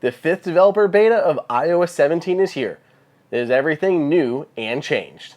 The 5th developer beta of iOS 17 is here. It is everything new and changed.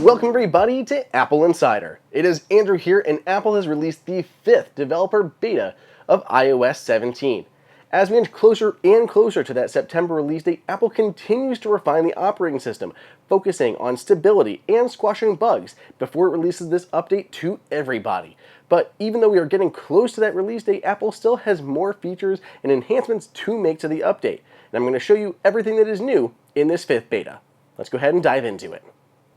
Welcome everybody to Apple Insider. It is Andrew here, and Apple has released the 5th developer beta of iOS 17. As we inch closer and closer to that September release date, Apple continues to refine the operating system, focusing on stability and squashing bugs before it releases this update to everybody. But even though we are getting close to that release date, Apple still has more features and enhancements to make to the update. And I'm going to show you everything that is new in this 5th beta. Let's go ahead and dive into it.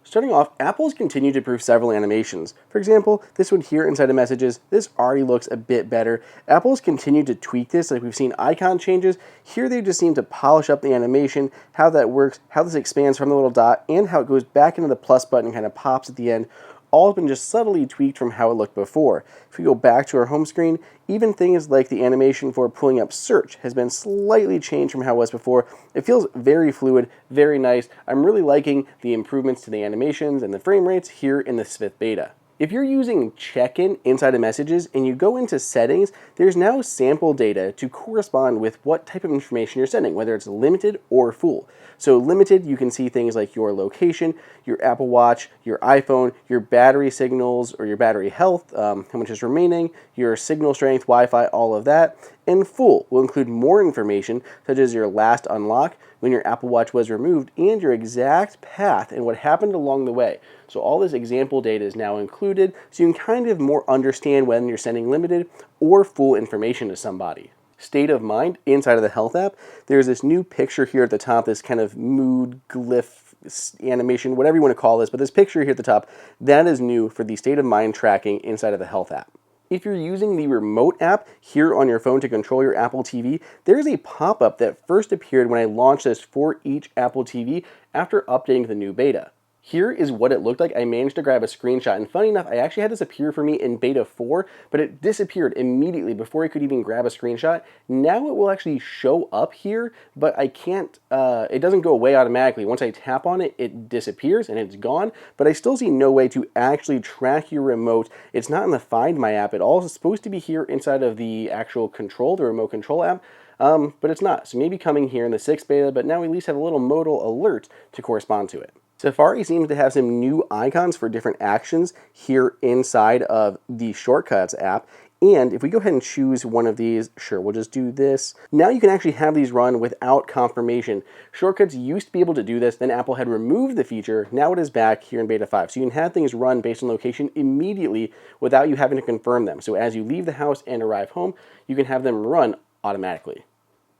Starting off, Apple has continued to improve several animations. For example, this one here inside of Messages, this already looks a bit better. Apple's continued to tweak this, like we've seen icon changes. Here they just seem to polish up the animation, how that works, how this expands from the little dot, and how it goes back into the plus button and kind of pops at the end. All have been just subtly tweaked from how it looked before. If we go back to our home screen, even things like the animation for pulling up search has been slightly changed from how it was before. It feels very fluid, very nice. I'm really liking the improvements to the animations and the frame rates here in this 5th beta. If you're using check-in inside of Messages and you go into settings, there's now sample data to correspond with what type of information you're sending, whether it's limited or full. So limited, you can see things like your location, your Apple Watch, your iPhone, your battery signals or your battery health, how much is remaining, your signal strength, Wi-Fi, all of that. And full will include more information such as your last unlock, when your Apple Watch was removed, and your exact path and what happened along the way. So all this example data is now included, so you can kind of more understand when you're sending limited or full information to somebody. State of mind inside of the Health app, there's this new picture here at the top, this kind of mood glyph animation, whatever you want to call this, but this picture here at the top, that is new for the state of mind tracking inside of the Health app. If you're using the remote app here on your phone to control your Apple TV, there's a pop-up that first appeared when I launched this for each Apple TV after updating the new beta. Here is what it looked like. I managed to grab a screenshot, and funny enough, I actually had this appear for me in beta 4, but it disappeared immediately before I could even grab a screenshot. Now it will actually show up here, but I can't, it doesn't go away automatically. Once I tap on it, it disappears and it's gone, but I still see no way to actually track your remote. It's not in the Find My app at all. It's supposed to be here inside of the actual control, the remote control app, but it's not. So maybe coming here in the 6th beta, but now we at least have a little modal alert to correspond to it. Safari seems to have some new icons for different actions here inside of the Shortcuts app. And if we go ahead and choose one of these, sure, we'll just do this. Now you can actually have these run without confirmation. Shortcuts used to be able to do this, then Apple had removed the feature. Now it is back here in beta 5. So you can have things run based on location immediately without you having to confirm them. So as you leave the house and arrive home, you can have them run automatically.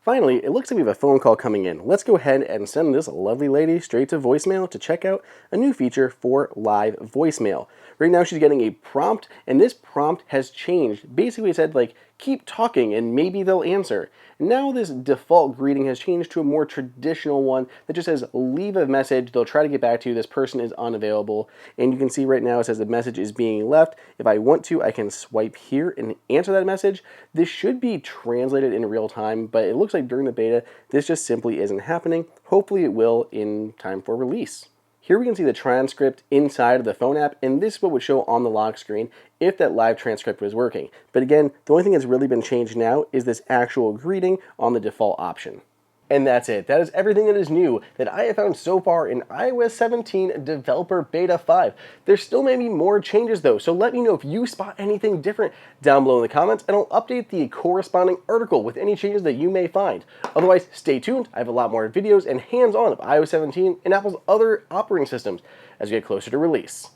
Finally, it looks like we have a phone call coming in. Let's go ahead and send this lovely lady straight to voicemail to check out a new feature for live voicemail. Right now she's getting a prompt, and this prompt has changed. Basically it said like, keep talking and maybe they'll answer. Now this default greeting has changed to a more traditional one that just says leave a message, they'll try to get back to you, this person is unavailable. And you can see right now it says the message is being left. If I want to, I can swipe here and answer that message. This should be translated in real time, but it looks like during the beta, this just simply isn't happening. Hopefully it will in time for release. Here we can see the transcript inside of the phone app, and this is what would show on the lock screen if that live transcript was working. But again, the only thing that's really been changed now is this actual greeting on the default option. And that's it. That is everything that is new that I have found so far in iOS 17 Developer Beta 5. There still may be more changes though, so let me know if you spot anything different down below in the comments, and I'll update the corresponding article with any changes that you may find. Otherwise, stay tuned. I have a lot more videos and hands-on of iOS 17 and Apple's other operating systems as we get closer to release.